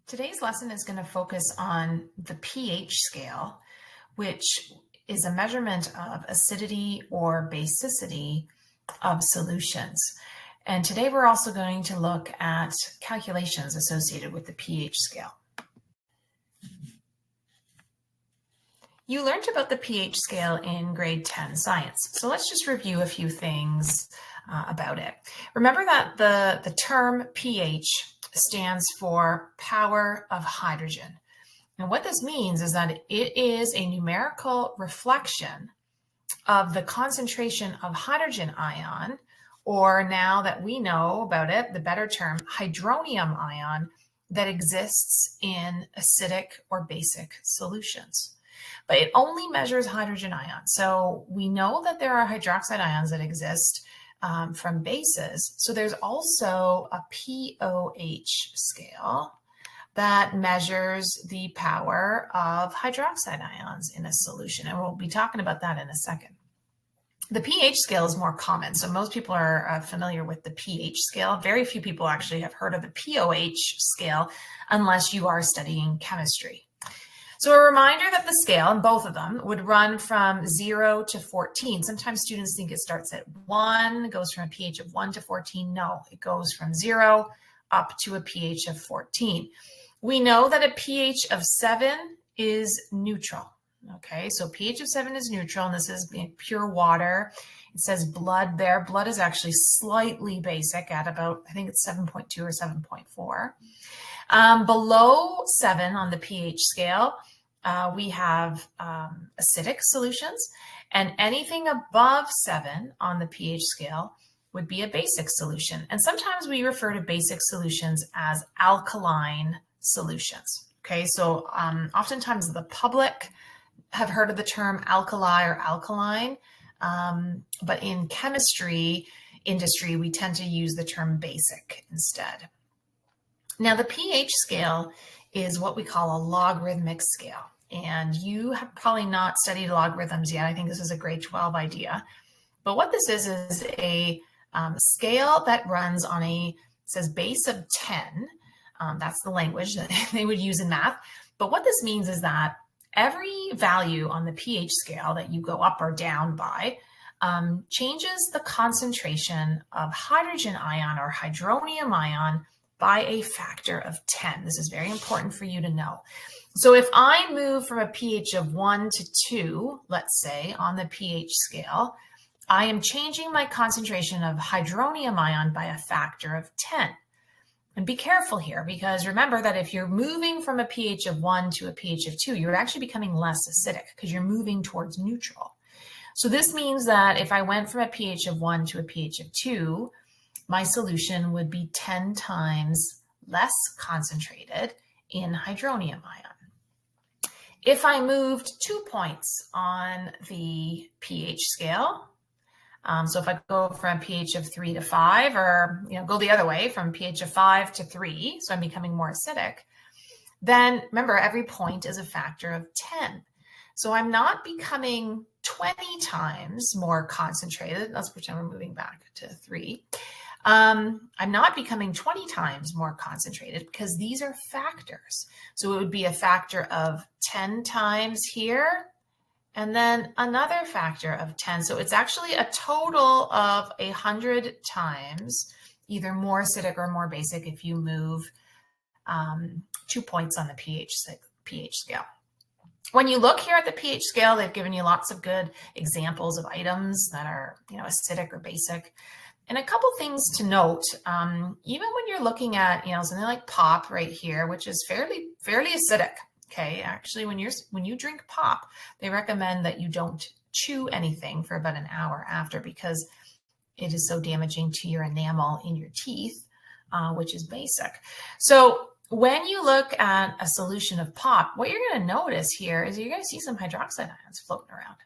Today's lesson is going to focus on the pH scale, which is a measurement of acidity or basicity of solutions. And today we're also going to look at calculations associated with the pH scale. You learned about the pH scale in grade 10 science. So let's just review a few things about it. Remember that the term pH stands for power of hydrogen. And what this means is that it is a numerical reflection of the concentration of hydrogen ion, or now that we know about it, the better term, hydronium ion, that exists in acidic or basic solutions. But it only measures hydrogen ion. So we know that there are hydroxide ions that exist from bases. So there's also a pOH scale that measures the power of hydroxide ions in a solution. And we'll be talking about that in a second. The pH scale is more common. So most people are familiar with the pH scale. Very few people actually have heard of the pOH scale unless you are studying chemistry. So a reminder that the scale, and both of them, would run from 0 to 14. Sometimes students think it starts at 1, goes from a pH of 1 to 14. No, it goes from 0 up to a pH of 14. We know that a pH of 7 is neutral. Okay, so pH of 7 is neutral, and this is pure water. It says blood there. Blood is actually slightly basic at about, I think it's 7.2 or 7.4. Below 7 on the pH scale, we have acidic solutions, and anything above 7 on the pH scale would be a basic solution. And sometimes we refer to basic solutions as alkaline solutions. Okay, so oftentimes the public have heard of the term alkali or alkaline, but in chemistry industry, we tend to use the term basic instead. Now, the pH scale is what we call a logarithmic scale. And you have probably not studied logarithms yet. I think this is a grade 12 idea. But what this is a scale that runs on it says base of 10. That's the language that they would use in math. But what this means is that every value on the pH scale that you go up or down by changes the concentration of hydrogen ion or hydronium ion by a factor of 10. This is very important for you to know. So if I move from a pH of 1 to 2, let's say, on the pH scale, I am changing my concentration of hydronium ion by a factor of 10. And be careful here, because remember that if you're moving from a pH of 1 to a pH of 2, you're actually becoming less acidic because you're moving towards neutral. So this means that if I went from a pH of 1 to a pH of 2, my solution would be 10 times less concentrated in hydronium ion. If I moved 2 points on the pH scale, so if I go from pH of 3 to 5, or go the other way from pH of 5 to 3, so I'm becoming more acidic, then remember every point is a factor of 10. So I'm not becoming 20 times more concentrated. Let's pretend we're moving back to 3. I'm not becoming 20 times more concentrated because these are factors. So it would be a factor of 10 times here, and then another factor of 10. So it's actually a total of 100 times, either more acidic or more basic if you move 2 points on the pH scale. When you look here at the pH scale, they've given you lots of good examples of items that are acidic or basic. And a couple things to note, even when you're looking at something like pop right here, which is fairly acidic. Okay, actually, when you drink pop, they recommend that you don't chew anything for about an hour after, because it is so damaging to your enamel in your teeth, which is basic. So when you look at a solution of pop, what you're going to notice here is you're going to see some hydroxide ions floating around.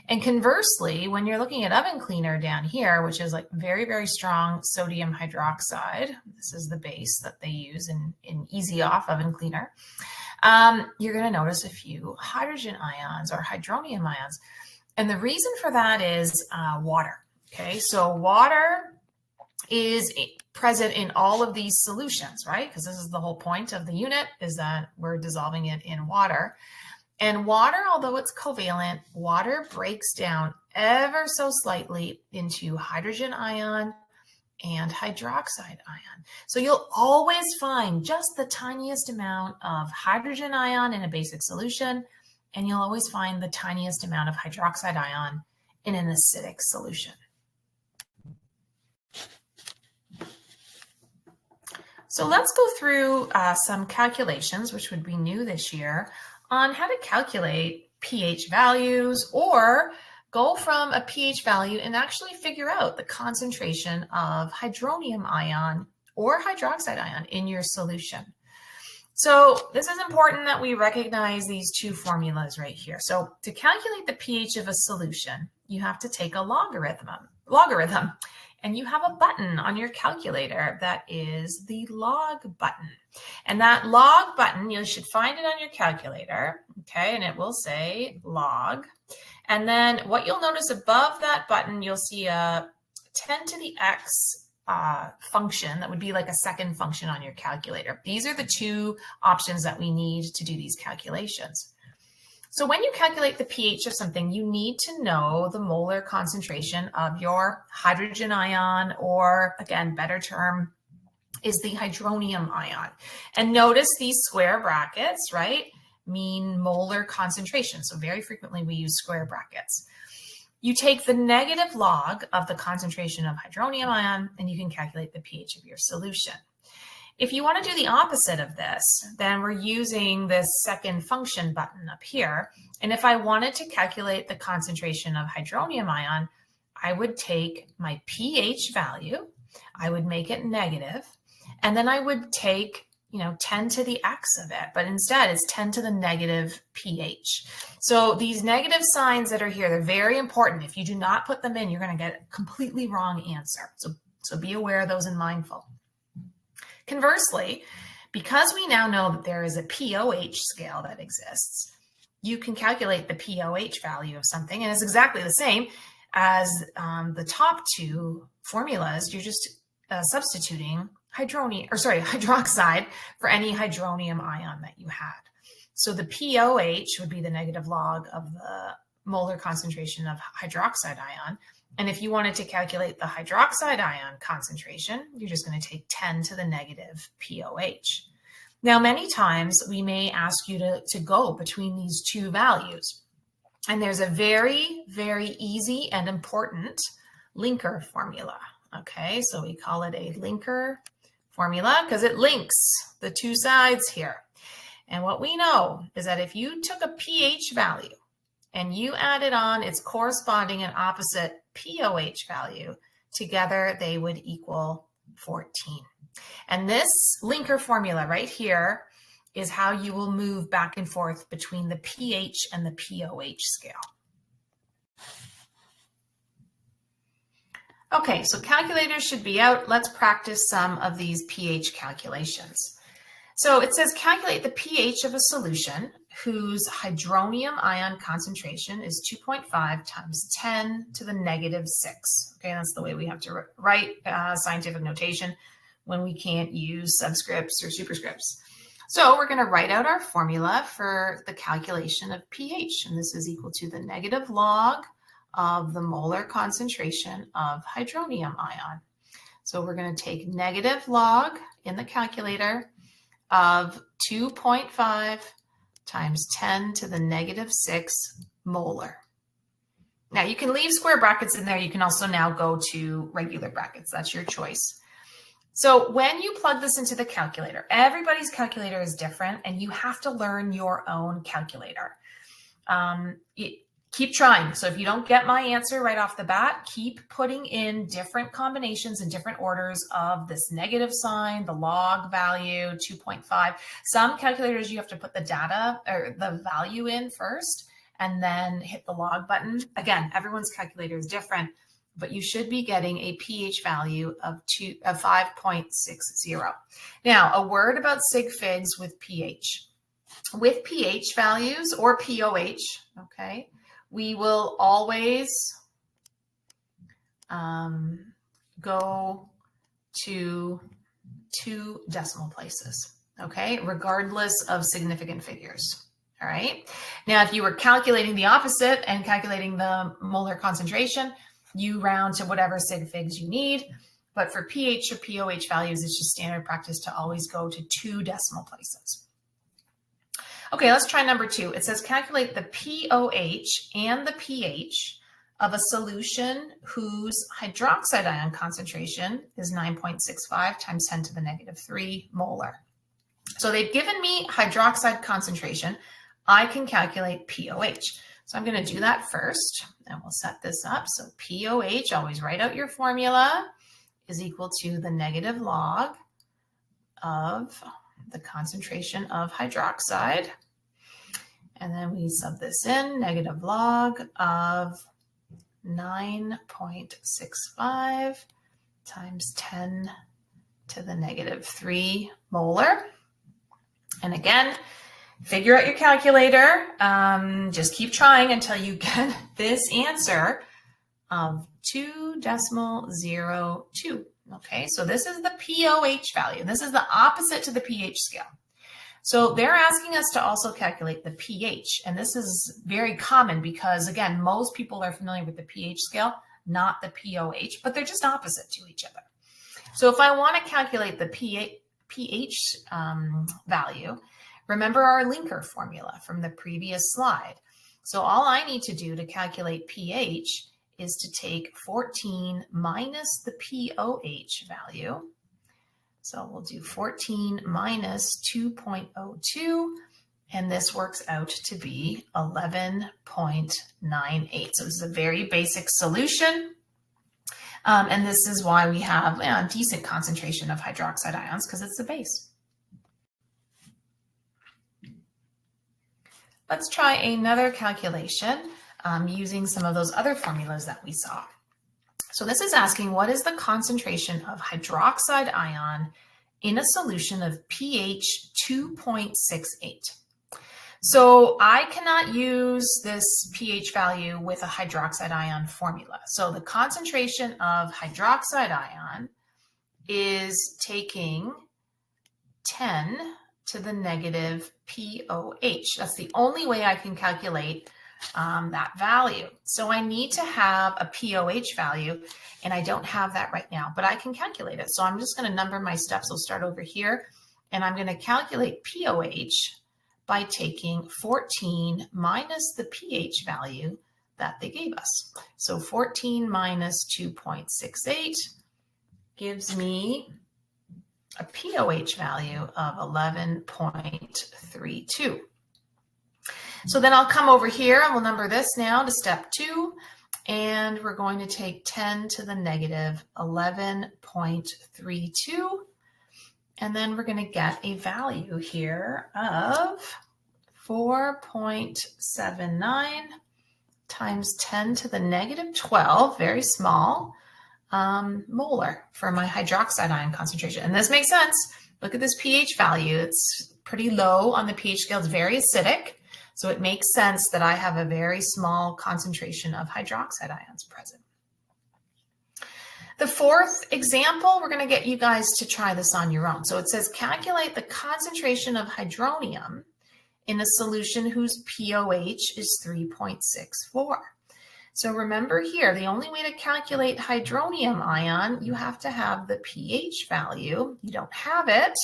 And conversely, when you're looking at oven cleaner down here, which is like very, very strong sodium hydroxide, this is the base that they use in Easy Off oven cleaner, you're going to notice a few hydrogen ions or hydronium ions. And the reason for that is water. Okay, so water is present in all of these solutions, right? Because this is the whole point of the unit, is that we're dissolving it in water. And water, although it's covalent, water breaks down ever so slightly into hydrogen ion and hydroxide ion. So you'll always find just the tiniest amount of hydrogen ion in a basic solution, and you'll always find the tiniest amount of hydroxide ion in an acidic solution. So let's go through some calculations, which would be new this year, on how to calculate pH values or go from a pH value and actually figure out the concentration of hydronium ion or hydroxide ion in your solution. So this is important that we recognize these two formulas right here. So to calculate the pH of a solution, you have to take a logarithm, and you have a button on your calculator that is the log button. And that log button, you should find it on your calculator, okay, and it will say log. And then what you'll notice above that button, you'll see a 10 to the x function that would be like a second function on your calculator. These are the two options that we need to do these calculations. So when you calculate the pH of something, you need to know the molar concentration of your hydrogen ion, or again, better term is the hydronium ion. And notice these square brackets, right, mean molar concentration. So very frequently we use square brackets. You take the negative log of the concentration of hydronium ion, and you can calculate the pH of your solution. If you want to do the opposite of this, then we're using this second function button up here. And if I wanted to calculate the concentration of hydronium ion, I would take my pH value, I would make it negative, and then I would take 10 to the x of it, but instead it's 10 to the negative pH. So these negative signs that are here, they're very important. If you do not put them in, you're going to get a completely wrong answer. So be aware of those and mindful. Conversely, because we now know that there is a pOH scale that exists, you can calculate the pOH value of something, and it's exactly the same as the top two formulas. You're just substituting hydroxide for any hydronium ion that you had. So the pOH would be the negative log of the molar concentration of hydroxide ion. And if you wanted to calculate the hydroxide ion concentration, you're just going to take 10 to the negative pOH. Now, many times we may ask you to go between these two values. And there's a very, very easy and important linker formula. Okay, so we call it a linker formula because it links the two sides here. And what we know is that if you took a pH value and you added on its corresponding and opposite pOH value, together they would equal 14. And this linker formula right here is how you will move back and forth between the pH and the pOH scale. Okay, so calculators should be out. Let's practice some of these pH calculations. So it says calculate the pH of a solution whose hydronium ion concentration is 2.5 times 10 to the negative 6. Okay, that's the way we have to write scientific notation when we can't use subscripts or superscripts. So we're going to write out our formula for the calculation of pH, and this is equal to the negative log of the molar concentration of hydronium ion. So we're going to take negative log in the calculator of 2.5 times 10 to the negative 6 molar. Now you can leave square brackets in there. You can also now go to regular brackets. That's your choice. So when you plug this into the calculator, everybody's calculator is different and you have to learn your own calculator. Keep trying. So if you don't get my answer right off the bat, keep putting in different combinations and different orders of this negative sign, the log value, 2.5. Some calculators, you have to put the data or the value in first and then hit the log button. Again, everyone's calculator is different, but you should be getting a pH value of 5.60. Now, a word about sig figs with pH. With pH values or pOH, okay, we will always go to 2 decimal places, okay, regardless of significant figures. All right. Now, if you were calculating the opposite and calculating the molar concentration, you round to whatever sig figs you need. But for pH or pOH values, it's just standard practice to always go to 2 decimal places. Okay, let's try number 2. It says calculate the pOH and the pH of a solution whose hydroxide ion concentration is 9.65 times 10 to the negative 3 molar. So they've given me hydroxide concentration. I can calculate pOH. So I'm going to do that first, and we'll set this up. So pOH, always write out your formula, is equal to the negative log of the concentration of hydroxide. And then we sub this in, negative log of 9.65 times 10 to the negative 3 molar. And again, figure out your calculator. Just keep trying until you get this answer of 2.02. Okay, so this is the pOH value. This is the opposite to the pH scale. So they're asking us to also calculate the pH, and this is very common because, again, most people are familiar with the pH scale, not the pOH, but they're just opposite to each other. So if I want to calculate the pH value, remember our linker formula from the previous slide. So all I need to do to calculate pH is to take 14 minus the pOH value. So we'll do 14 minus 2.02, and this works out to be 11.98. So this is a very basic solution. And this is why we have a decent concentration of hydroxide ions, because it's the base. Let's try another calculation using some of those other formulas that we saw. So this is asking, what is the concentration of hydroxide ion in a solution of pH 2.68? So I cannot use this pH value with a hydroxide ion formula. So the concentration of hydroxide ion is taking 10 to the negative pOH. That's the only way I can calculate that value. So I need to have a pOH value, and I don't have that right now, but I can calculate it. So I'm just going to number my steps. I'll start over here, and I'm going to calculate pOH by taking 14 minus the pH value that they gave us. So 14 minus 2.68 gives me a pOH value of 11.32. So then I'll come over here and we'll number this now to step 2, and we're going to take 10 to the negative 11.32, and then we're going to get a value here of 4.79 times 10 to the negative 12, very small, molar for my hydroxide ion concentration. And this makes sense. Look at this pH value. It's pretty low on the pH scale. It's very acidic. So it makes sense that I have a very small concentration of hydroxide ions present. The fourth example, we're going to get you guys to try this on your own. So it says calculate the concentration of hydronium in a solution whose pOH is 3.64. So remember here, the only way to calculate hydronium ion, you have to have the pH value. You don't have it,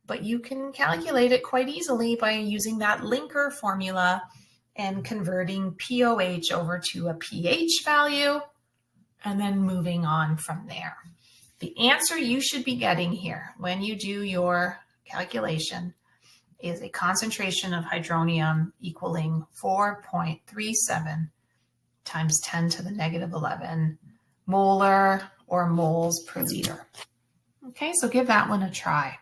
but you can calculate it quite easily by using that linker formula and converting pOH over to a pH value and then moving on from there. The answer you should be getting here when you do your calculation is a concentration of hydronium equaling 4.37 times 10 to the negative 11 molar or moles per liter. Okay, so give that one a try.